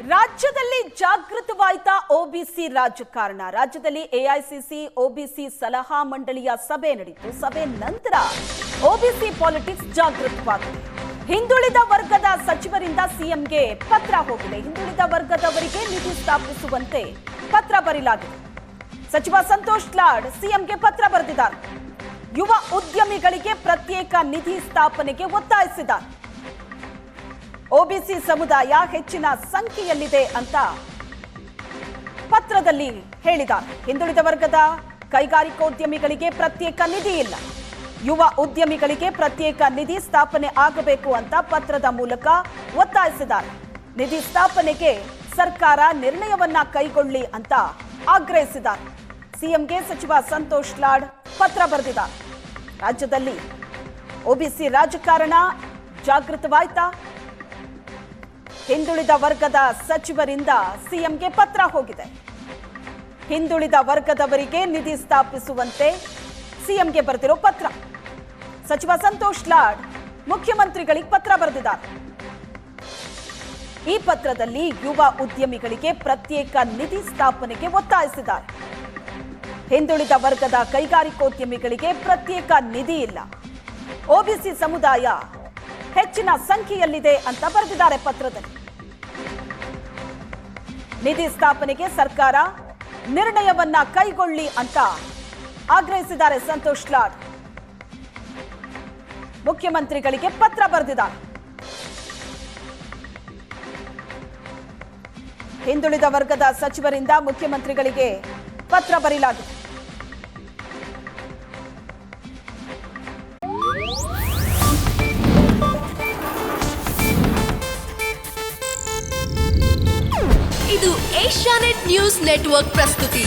ರಾಜ್ಯದಲ್ಲಿ ಜಾಗೃತವಾಯಿತಾ ಒಬಿಸಿ ರಾಜಕಾರಣ. ರಾಜ್ಯದಲ್ಲಿ ಎಐಸಿಸಿ ಒಬಿಸಿ ಸಲಹಾ ಮಂಡಳಿಯ ಸಭೆ ನಡೆಯಿತು. ಸಭೆ ನಂತರ ಒಬಿಸಿ ಪಾಲಿಟಿಕ್ಸ್ ಜಾಗೃತವಾಗಿದೆ. ಹಿಂದುಳಿದ ವರ್ಗದ ಸಚಿವರಿಂದ ಸಿಎಂಗೆ ಪತ್ರ ಹೋಗಿದೆ. ಹಿಂದುಳಿದ ವರ್ಗದವರಿಗೆ ನಿಧಿ ಸ್ಥಾಪಿಸುವಂತೆ ಪತ್ರ ಬರೆಯಲಾಗಿದೆ. ಸಚಿವ ಸಂತೋಷ್ ಲಾಡ್ ಸಿಎಂಗೆ ಪತ್ರ ಬರೆದಿದ್ದಾರೆ. ಯುವ ಉದ್ಯಮಿಗಳಿಗೆ ಪ್ರತ್ಯೇಕ ನಿಧಿ ಸ್ಥಾಪನೆಗೆ ಒತ್ತಾಯಿಸಿದ್ದಾರೆ. ಒಬಿಸಿ ಸಮುದಾಯ ಹೆಚ್ಚಿನ ಸಂಖ್ಯೆಯಲ್ಲಿದೆ ಅಂತ ಪತ್ರದಲ್ಲಿ ಹೇಳಿದ್ದಾರೆ. ಹಿಂದುಳಿದ ವರ್ಗದ ಕೈಗಾರಿಕೋದ್ಯಮಿಗಳಿಗೆ ಪ್ರತ್ಯೇಕ ನಿಧಿ ಇಲ್ಲ. ಯುವ ಉದ್ಯಮಿಗಳಿಗೆ ಪ್ರತ್ಯೇಕ ನಿಧಿ ಸ್ಥಾಪನೆ ಆಗಬೇಕು ಅಂತ ಪತ್ರದ ಮೂಲಕ ಒತ್ತಾಯಿಸಿದ್ದಾರೆ. ನಿಧಿ ಸ್ಥಾಪನೆಗೆ ಸರ್ಕಾರ ನಿರ್ಣಯವನ್ನ ಕೈಗೊಳ್ಳಿ ಅಂತ ಆಗ್ರಹಿಸಿದ್ದಾರೆ. ಸಿಎಂಗೆ ಸಚಿವ ಸಂತೋಷ್ ಲಾಡ್ ಪತ್ರ ಬರೆದಿದ್ದಾರೆ. ರಾಜ್ಯದಲ್ಲಿ ಒಬಿಸಿ ರಾಜಕಾರಣ ಜಾಗೃತವಾಯ್ತಾ? ಹಿಂದುಳಿದ ವರ್ಗದ ಸಚಿವರಿಂದ ಸಿಎಂಗೆ ಪತ್ರ ಹೋಗಿದೆ. ಹಿಂದುಳಿದ ವರ್ಗದವರಿಗೆ ನಿಧಿ ಸ್ಥಾಪಿಸುವಂತೆ ಸಿಎಂಗೆ ಬರೆದಿರೋ ಪತ್ರ. ಸಚಿವ ಸಂತೋಷ್ ಲಾಡ್ ಮುಖ್ಯಮಂತ್ರಿಗಳಿಗೆ ಪತ್ರ ಬರೆದಿದ್ದಾರೆ. ಈ ಪತ್ರದಲ್ಲಿ ಯುವ ಉದ್ಯಮಿಗಳಿಗೆ ಪ್ರತ್ಯೇಕ ನಿಧಿ ಸ್ಥಾಪನೆಗೆ ಒತ್ತಾಯಿಸಿದ್ದಾರೆ. ಹಿಂದುಳಿದ ವರ್ಗದ ಕೈಗಾರಿಕೋದ್ಯಮಿಗಳಿಗೆ ಪ್ರತ್ಯೇಕ ನಿಧಿ ಇಲ್ಲ. ಒಬಿಸಿ ಸಮುದಾಯ ಹೆಚ್ಚಿನ ಸಂಖ್ಯೆಯಲ್ಲಿದೆ ಅಂತ ಬರೆದಿದ್ದಾರೆ ಪತ್ರದಲ್ಲಿ. ನಿಧಿ ಸ್ಥಾಪನೆಗೆ ಸರ್ಕಾರ ನಿರ್ಣಯವನ್ನ ಕೈಗೊಳ್ಳಿ ಅಂತ ಆಗ್ರಹಿಸಿದ್ದಾರೆ ಸಂತೋಷ್ ಲಾಡ್. ಮುಖ್ಯಮಂತ್ರಿಗಳಿಗೆ ಪತ್ರ ಬರೆದಿದ್ದಾರೆ. ಹಿಂದುಳಿದ ವರ್ಗದ ಸಚಿವರಿಂದ ಮುಖ್ಯಮಂತ್ರಿಗಳಿಗೆ ಪತ್ರ ಬರೆಯಲಾಗಿದೆ. ಇದು ಏಷ್ಯಾನೆಟ್ ನ್ಯೂಸ್ ನೆಟ್ವರ್ಕ್ ಪ್ರಸ್ತುತಿ.